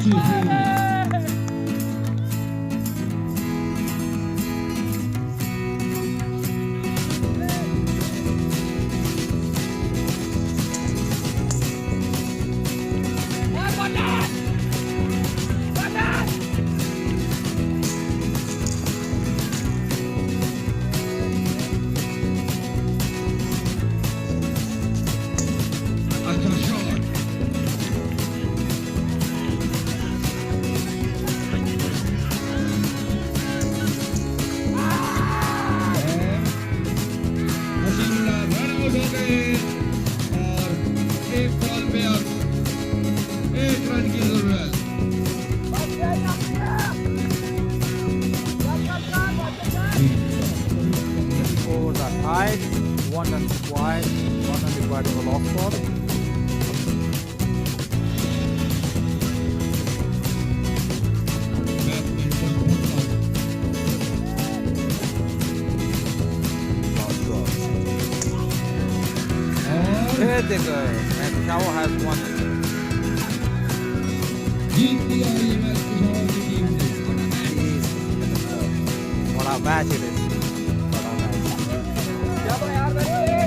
Scores are tied. One run required. One run required for the lost ball. Here they go. And Shaw has won it. What a match it is. What a match.